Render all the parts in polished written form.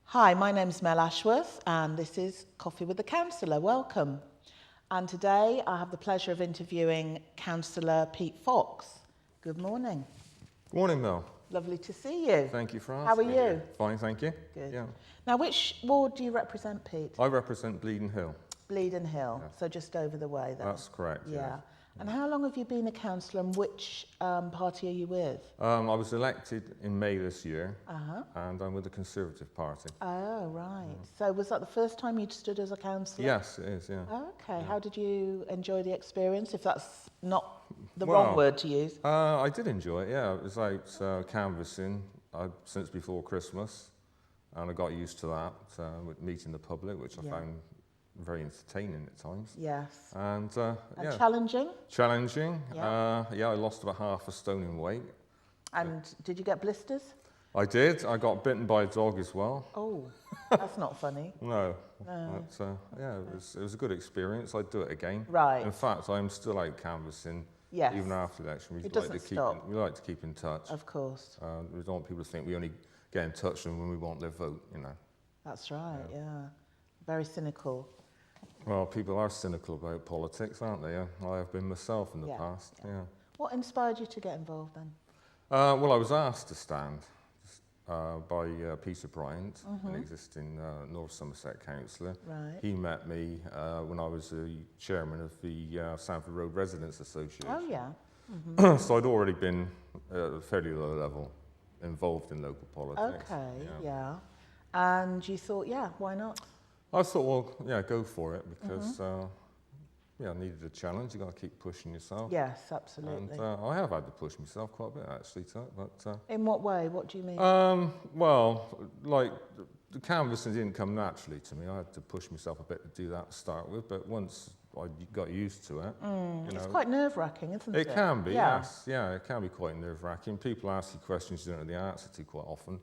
Hi, my name's Mel Ashworth and this is Coffee with the Councillor. Welcome. And today I have the pleasure of interviewing Councillor Pete Fox. Good morning. Good morning, Mel. Lovely to see you. Thank you for asking. How are you? Fine, thank you. Good. Yeah. Now, which ward do you represent, Pete? I represent Bleedon Hill. Bleedon Hill, Yeah. so just over the way then. That's correct, yeah. And how long have you been a councillor and which party are you with? I was elected in May this year, Uh-huh. and I'm with the Conservative Party. Oh, right. So was that the first time you'd stood as a councillor? Yes, it is, yeah. Okay. How did you enjoy the experience, if that's not the Well, wrong word to use? I did enjoy it, yeah. It was out canvassing since before Christmas, and I got used to that, with meeting the public, which I found very entertaining at times. Yes. And yeah. Challenging? Challenging. Yeah. Yeah, I lost about half a stone in weight. And did you get blisters? I did. I got bitten by a dog as well. Oh, that's not funny. No. But, yeah, it was a good experience. I'd do it again. Right. In fact, I'm still out canvassing. Yes. Even after the election. It doesn't stop. We like to keep in touch. Of course. We don't want people to think we only get in touch with them when we want their vote, you know. That's right, yeah. Very cynical. Well, people are cynical about politics, aren't they? I have been myself in the past, yeah. What inspired you to get involved then? Well, I was asked to stand by Peter Bryant, an existing North Somerset councillor. Right. He met me when I was the chairman of the Sanford Road Residents Association. Oh, yeah. So I'd already been at a fairly low level involved in local politics. Okay, yeah. And you thought, yeah, why not? I thought, well, yeah, go for it because, yeah, I needed a challenge. You've got to keep pushing yourself. Yes, absolutely. And I have had to push myself quite a bit, actually, to it. But, in what way? What do you mean? well, like, the canvassing didn't come naturally to me. I had to push myself a bit to do that to start with. But once I got used to it, you know, it's quite nerve-wracking, isn't it? It can be, yes. Yeah, it can be quite nerve-wracking. People ask you questions you don't know the answer to quite often.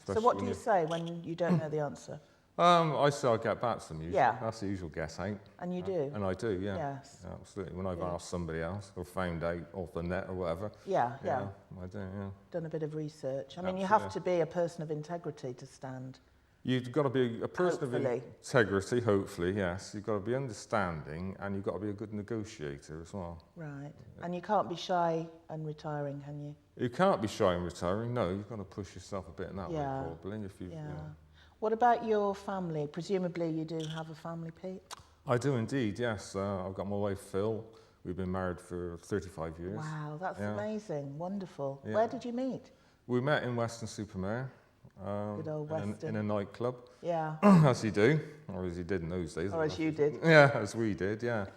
So what do you say when you don't know the answer? I say I'll get back to them usually. Yeah. That's the usual guess, ain't? And you do? And I do, yeah. Yes. Yeah, absolutely. When I've asked somebody else or found out off the net or whatever. Yeah. I do, yeah. Done a bit of research. I mean, you have to be a person of integrity to stand. You've got to be a person Hopefully. of integrity, hopefully, yes. You've got to be understanding and you've got to be a good negotiator as well. Right. And you can't be shy and retiring, can you? You can't be shy and retiring, no. You've got to push yourself a bit in that way, probably. If you, Yeah. You know. What about your family? Presumably you do have a family, Pete? I do indeed, yes. I've got my wife, Phil. We've been married for 35 years. Wow, that's amazing. Wonderful. Yeah. Where did you meet? We met in Weston-super-Mare. Good old Weston. In a nightclub. Yeah. As you do, or as you did in those days. Or as you did. Yeah, as we did, yeah.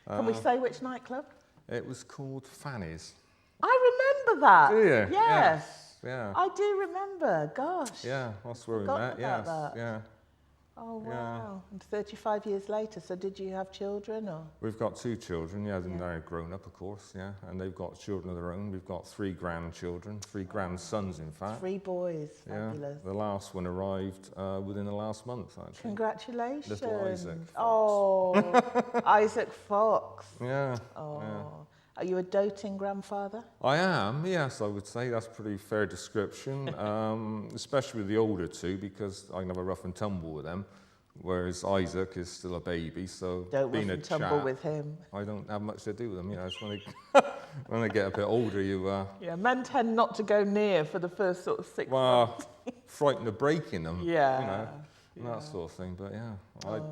Can we say which nightclub? It was called Fanny's. I remember that. Do you? Yes. Yeah. I do remember. Gosh. Yeah, that's where we Forgotten met, yes. about that. Yeah. Oh, wow. And 35 years later, so did you have children or? We've got 2 children, yeah, they're now grown up, of course, yeah. And they've got children of their own. We've got 3 grandchildren, 3 grandsons, in fact. 3 boys. Fabulous. Yeah. The last one arrived within the last month, actually. Congratulations. Little Isaac Fox. Oh, Isaac Fox. Yeah. Oh. Yeah. Are you a doting grandfather? I am, yes, I would say. That's a pretty fair description, especially with the older 2, because I can have a rough and tumble with them, whereas Isaac is still a baby, so Don't being rough and tumble chap, with him. I don't have much to do with them, you know. It's when they get a bit older, you... Yeah, men tend not to go near for the first sort of 6 months. frightened of breaking them, Yeah. you know. And that sort of thing, but yeah,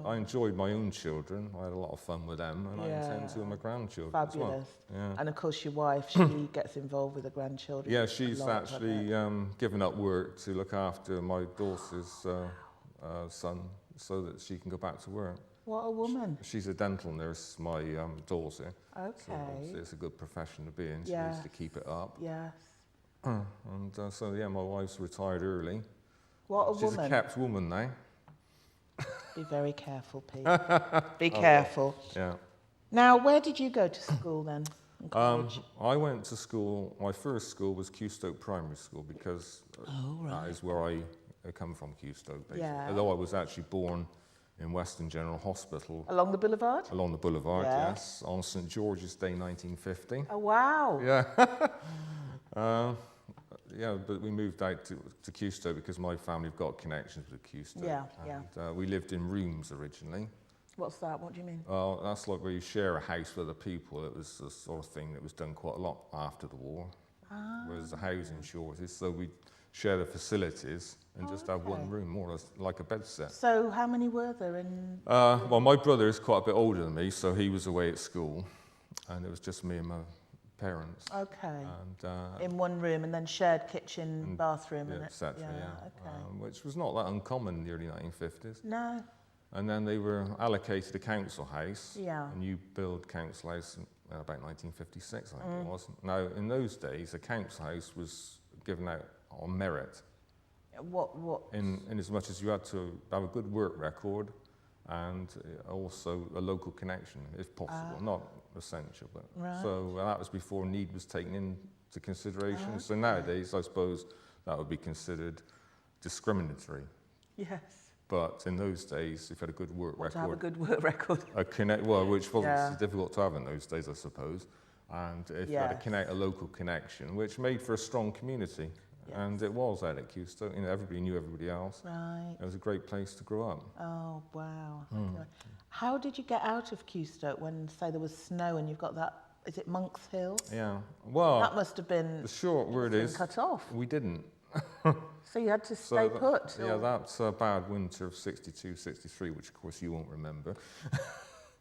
I enjoyed my own children. I had a lot of fun with them, and I intend to with my grandchildren Fabulous. as well. Yeah. And of course, your wife, she gets involved with the grandchildren. Yeah, she's actually given up work to look after my daughter's son, so that she can go back to work. What a woman. She's a dental nurse, my daughter. Okay. So it's a good profession to be in. She needs to keep it up. Yes. And so yeah, my wife's retired early. What a She's woman. a kept woman now. Be very careful, Pete. Be careful. Yeah. Now, where did you go to school then? In college? I went to school, my first school was Qstoke Primary School, because that is where I come from, Qstoke, basically. Yeah. Although I was actually born in Western General Hospital. Along the boulevard? Along the boulevard, Yeah. yes, on St George's Day 1950. Oh, wow. Yeah. Yeah, but we moved out to Custo because my family have got connections with Custo. Yeah, and, we lived in rooms originally. What's that? What do you mean? Well, that's like where you share a house with other people. It was the sort of thing that was done quite a lot after the war. Whereas the housing shortage, so we share the facilities and just have one room, more or less like a bed set. So how many were there in? Well, my brother is quite a bit older than me, so he was away at school, and it was just me and my parents. Okay. And, in one room, and then shared kitchen, bathroom, yeah, and etc. Yeah, okay. Which was not that uncommon in the early 1950s. No. And then they were allocated a council house, Yeah. a new build council house in about 1956, I think it was. Now, in those days, a council house was given out on merit. What? In as much as you had to have a good work record and also a local connection, if possible. Not essential, but Right. so that was before need was taken into consideration. So nowadays, I suppose that would be considered discriminatory. Yes. But in those days, if you had a good work record, To have a good work record. which wasn't difficult to have in those days, I suppose. And if you had a local connection, which made for a strong community. Yes. And it was out at Custo. You know, everybody knew everybody else. Right. It was a great place to grow up. Oh, wow. Okay. How did you get out of Custo when, say, there was snow and you've got that, is it Monk's Hill? Yeah. Well, That must have been the short word is cut off. we didn't. So you had to stay put? Yeah, that's a bad winter of 62, 63, which of course you won't remember.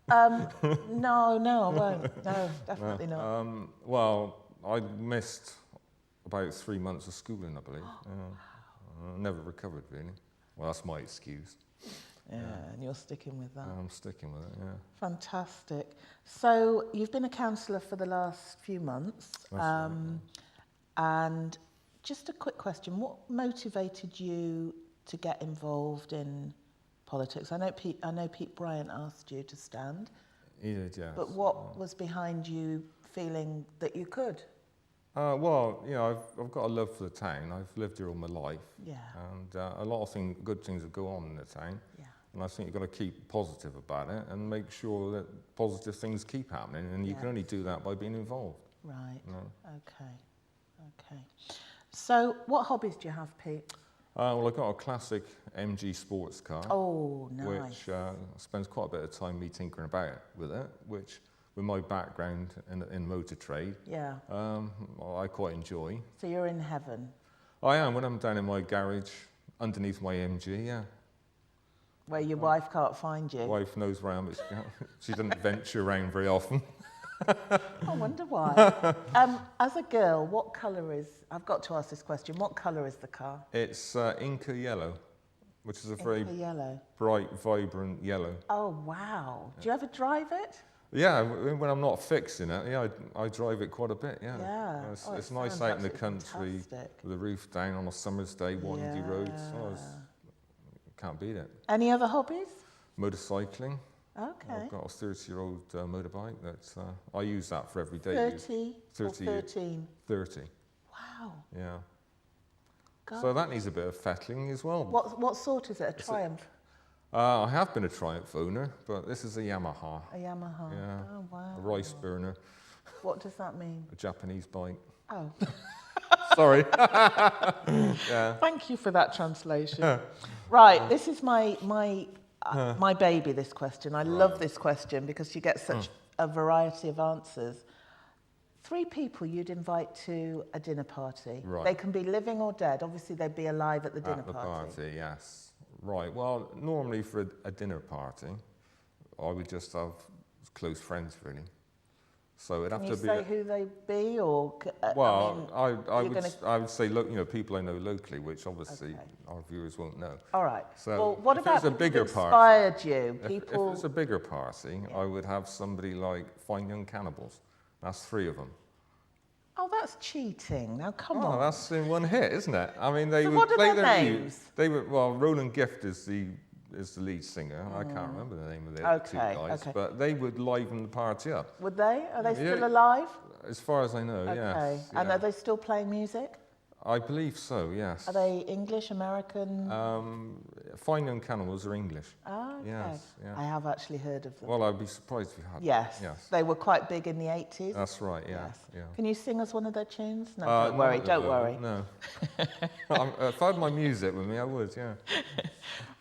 No, I won't. No, definitely not. Well, I missed about 3 months of schooling, I believe. Never recovered, really. Well, that's my excuse. Yeah, and you're sticking with that. I'm sticking with it, yeah. Fantastic. So you've been a councillor for the last few months. That's right, And just a quick question, what motivated you to get involved in politics? I know Pete Bryant asked you to stand. He did, yes. But what was behind you feeling that you could? Well, you know, I've got a love for the town. I've lived here all my life. Yeah. And a lot of good things that go on in the town. Yeah. And I think you've got to keep positive about it and make sure that positive things keep happening. And you can only do that by being involved. Right. You know? Okay. So what hobbies do you have, Pete? Well, I've got a classic MG sports car. Oh, nice. Which spends quite a bit of time me tinkering about with it, which with my background in motor trade, I quite enjoy. So you're in heaven? I am, when I'm down in my garage, underneath my MG, yeah. Where your wife can't find you? Wife knows where I am, but she doesn't venture around very often. I wonder why. As a girl, what colour is, I've got to ask this question, what colour is the car? It's Inca yellow, which is a very yellow. bright, vibrant yellow. Oh, wow. Do you ever drive it? Yeah, when I'm not fixing it, yeah, I drive it quite a bit, yeah. Yeah. It's nice out in the country, fantastic. with the roof down on a summer's day, windy roads. Can't beat it. Any other hobbies? Motorcycling. Okay. I've got a 30-year-old motorbike that I use that for every day. 30 or 30 13? 30. Wow. Yeah. God. So that needs a bit of fettling as well. What sort is it? A Triumph? I have been a Triumph owner, but this is a Yamaha. A Yamaha? Yeah. Oh, wow. A rice burner, What does that mean? a Japanese bike. Oh. Sorry. Yeah. Thank you for that translation. Right, this is my baby, this question. I love this question because you get such a variety of answers. 3 people you'd invite to a dinner party. Right. They can be living or dead. Obviously, they'd be alive at the dinner At the party. party, yes. Right, well, normally for a dinner party, I would just have close friends, really. So it'd have Can to you be... say who they be, or... Well, mean, I would say, look, you know, people I know locally, which obviously our viewers won't know. All right. So well, what if about it's a people bigger that inspired you? If People... it's a bigger party, I would have somebody like Fine Young Cannibals. That's 3 of them. Oh, that's cheating. Now, come Oh, on. that's in one hit, isn't it? I mean, they So would what are play their their names? They were, well, Roland Gift is the lead singer. I can't remember the name of the other 2 guys, but they would liven the party up. Would they? Are they still alive? As far as I know, Okay. yes. And yeah. are they still playing music? I believe so, yes. Are they English, American? Fine Young Cannibals are English. Oh, okay. Yes, yeah. I have actually heard of them. Well, I'd be surprised if you hadn't. Yes. Yes. They were quite big in the 80s. That's right, yeah. Yes. Yeah. Can you sing us one of their tunes? No, Not don't worry, at the don't moment, worry. No. If I had my music with me, I would, yeah.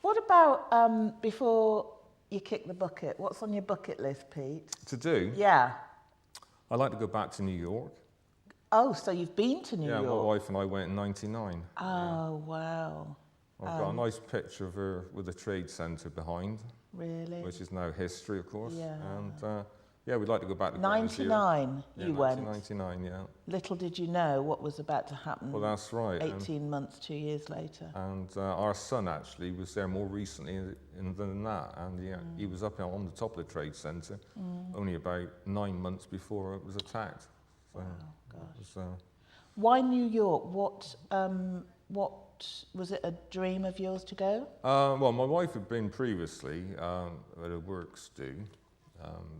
What about, before you kick the bucket, what's on your bucket list, Pete? To do? Yeah. I'd like to go back to New York. Oh, so you've been to New York? Yeah, my wife and I went in 99. Oh, wow. I've got a nice picture of her with the Trade Centre behind. Really? Which is now history, of course. Yeah. And yeah, we'd like to go back to 99 you went? 1999, yeah. Little did you know what was about to happen. Well, that's right. 18 months, 2 years later. And our son actually was there more recently than that. And yeah, he was up on the top of the Trade Centre only about 9 months before it was attacked. So Wow, gosh. it was, Why New York? What was it a dream of yours to go? well, my wife had been previously at a works do.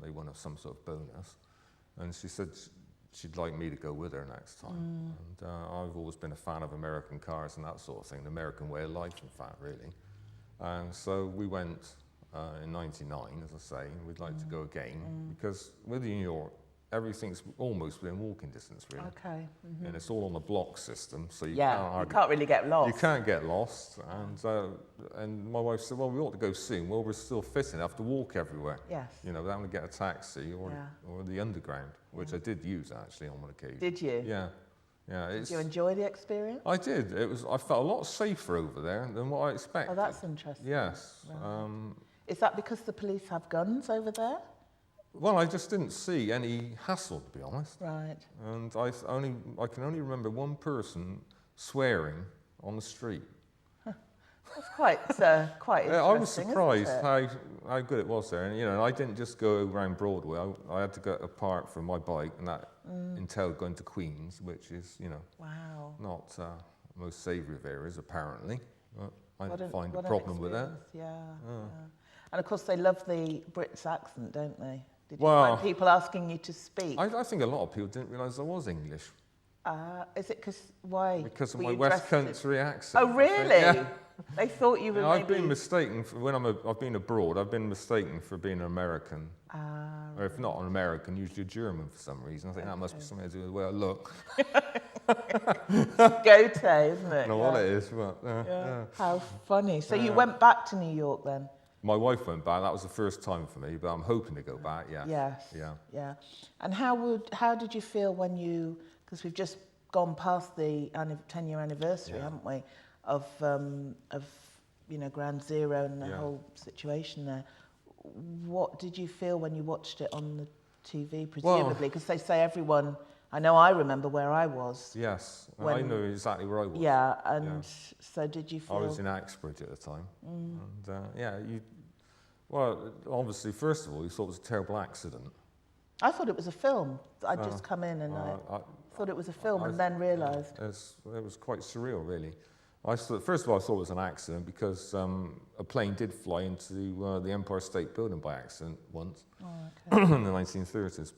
They won some sort of bonus. And she said she'd like me to go with her next time. And I've always been a fan of American cars and that sort of thing, the American way of life, in fact, really. And so we went in 99, as I say, and we'd like to go again because with New York, everything's almost within walking distance, really. Okay. And it's all on the block system, so you You can't can't really get lost. You can't get lost. And my wife said, well, we ought to go soon. Well, we're still fit enough to walk everywhere. Yes. You know, without having to get a taxi or the underground, which I did use actually on one occasion. Did you? Yeah. Yeah. Did you enjoy the experience? I did. I felt a lot safer over there than what I expected. Oh, that's interesting. Yes. Right. Is that because the police have guns over there? Well, I just didn't see any hassle, to be honest. Right. And I can only remember one person swearing on the street. That's quite interesting. I was isn't surprised it? how good it was there. And, you know, I didn't just go around Broadway. I had to get apart from my bike, and that entailed going to Queens, which is, you know, Wow. not the most savoury of areas, apparently. But I What didn't an- find a what an problem with that. experience. Yeah. And of course, they love the Brits accent, don't they? Did you Well, find people asking you to speak? I think a lot of people didn't realise I was English Is it why? because of Were my you West dressed in- Country accent. Oh, really? Yeah. They thought you were Yeah, I've maybe... been mistaken for, I've been abroad. I've been mistaken for being an American, or if not an American, usually a German for some reason. I think that must be something to do with the way I look. Goatee, isn't I it? don't know what it is, but Yeah. How funny. So you went back to New York then? my wife went back. That was the first time for me, but I'm hoping to go back. Yeah. Yes. Yeah. Yeah. And how did you feel when you? Because we've just gone past the 10-year anniversary, haven't we? Of you know, Ground Zero and the whole situation there. What did you feel when you watched it on the TV? Presumably, because they say everyone. I know. I remember where I was. Yes, When- I know exactly where I was. Yeah. And so did you feel? I was in Axbridge at the time, and well, obviously, first of all, you thought it was a terrible accident. I thought it was a film. I'd just come in and I thought it was a film, and then realised. It was quite surreal, really. First of all, I thought it was an accident because a plane did fly into the Empire State Building by accident once in the 1930s.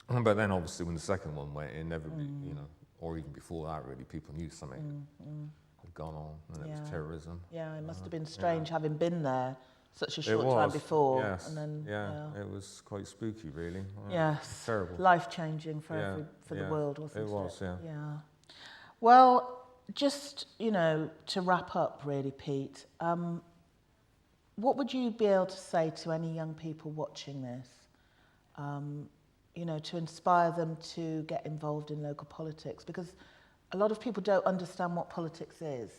But then, obviously, when the second one went, it never, you know, or even before that, really, people knew something had gone on, and it was terrorism. Yeah, it must have been strange having been there such a It short was, time before, yes, and then it was quite spooky, really. Yes, Terrible. Life-changing for the world, wasn't it? It was, yeah. Yeah. Well, just, you know, to wrap up, really, Pete, what would you be able to say to any young people watching this, you know, to inspire them to get involved in local politics? Because a lot of people don't understand what politics is.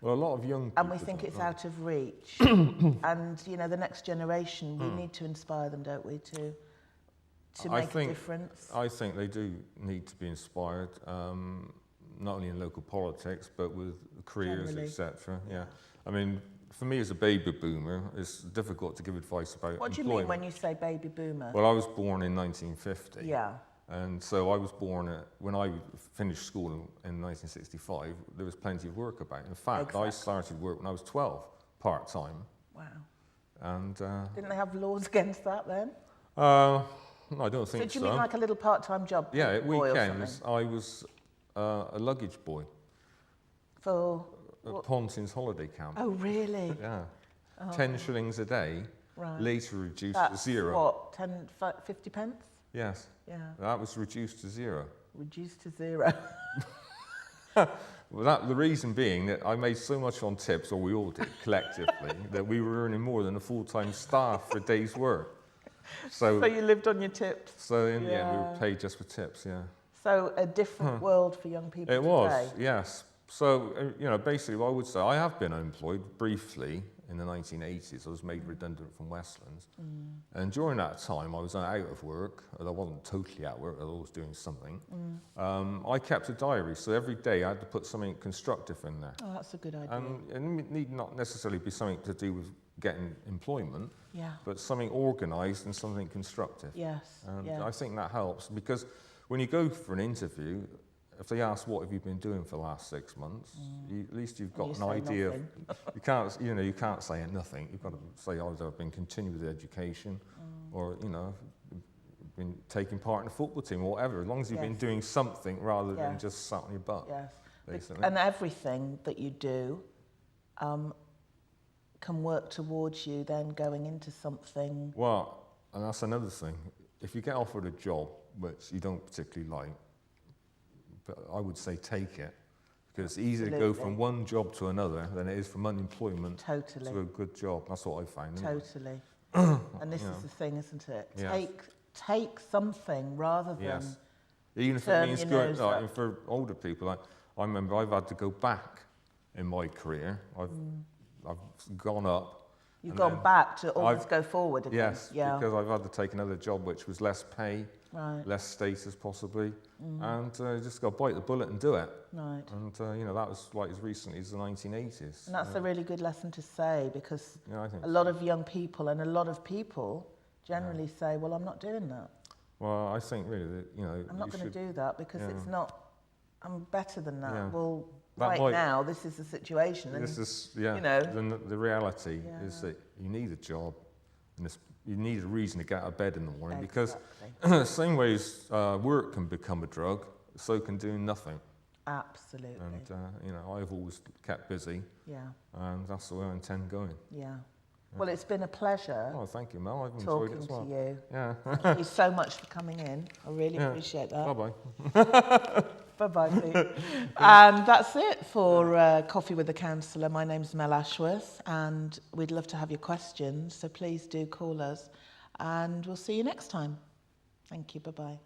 Well, a lot of young people And we think don't it's know. out of reach. And, you know, the next generation, we need to inspire them, don't we, to make a difference? I think they do need to be inspired, not only in local politics, but with careers, Generally. etc. Yeah. I mean, for me as a baby boomer, it's difficult to give advice about What do you employment. mean when you say baby boomer? Well, I was born in 1950. Yeah. And so I was born when I finished school in 1965, there was plenty of work about. In fact, I started work when I was 12, part-time. Wow. And Didn't they have laws against that then? I don't think so. So do you mean like a little part-time job? Yeah, at boy or weekends something? I was a luggage boy. For at Pontins holiday camp. Oh, really? Yeah. 10 shillings a day, Right. later reduced That's to 0. what, 50 pence? Yes. Yeah. That was reduced to 0. Reduced to 0. Well, the reason being that I made so much on tips, or we all did collectively, that we were earning more than a full-time staff for a day's work. So you lived on your tips. So in the end, we were paid just for tips, yeah. So a different world for young people It today. was, yes. So, basically what I would say, I have been unemployed briefly in the 1980s. I was made redundant from Westlands. And during that time, I was out of work. I wasn't totally out of work, I was always doing something. I kept a diary, so every day I had to put something constructive in there. Oh, that's a good idea. And it need not necessarily be something to do with getting employment, but something organised and something constructive. Yes. And I think that helps, because when you go for an interview, if they ask what have you been doing for the last 6 months, at least you've got an idea. You can't say nothing. You've got to say either I've been continuing with education, or been taking part in a football team or whatever. As long as you've been doing something rather than just sat on your butt. Yes. Basically. And everything that you do can work towards you then going into something. Well, and that's another thing. If you get offered a job which you don't particularly like, but I would say take it, because it's easier to go from one job to another than it is from unemployment to a good job. That's what I found. Totally. And this is the thing, isn't it? Yes. Take something rather than even if it means going for older people. I remember I've had to go back in my career. I've gone up. You've gone back to almost go forward again. Yes, because I've had to take another job which was less pay, less status possibly, and just got to bite the bullet and do it. Right. And that was like as recently as the 1980s. And that's a really good lesson to say, because I think a lot of young people and a lot of people generally say, well, I'm not doing that. Well, I think really that, I'm not going to do that because it's not, I'm better than that. Yeah. Well, That now, this is the situation. And, this is, the reality is that you need a job, and you need a reason to get out of bed in the morning, because same way as work can become a drug, so can doing nothing. Absolutely. And, I've always kept busy, and that's the way I intend going. Yeah. Well, it's been a pleasure. Oh, thank you, Mel. I've enjoyed it as well. Talking to you. Yeah. Thank you so much for coming in. I really appreciate that. Bye-bye. Bye-bye, Pete. And that's it for Coffee with the Councillor. My name's Mel Ashworth, and we'd love to have your questions, so please do call us, and we'll see you next time. Thank you. Bye-bye.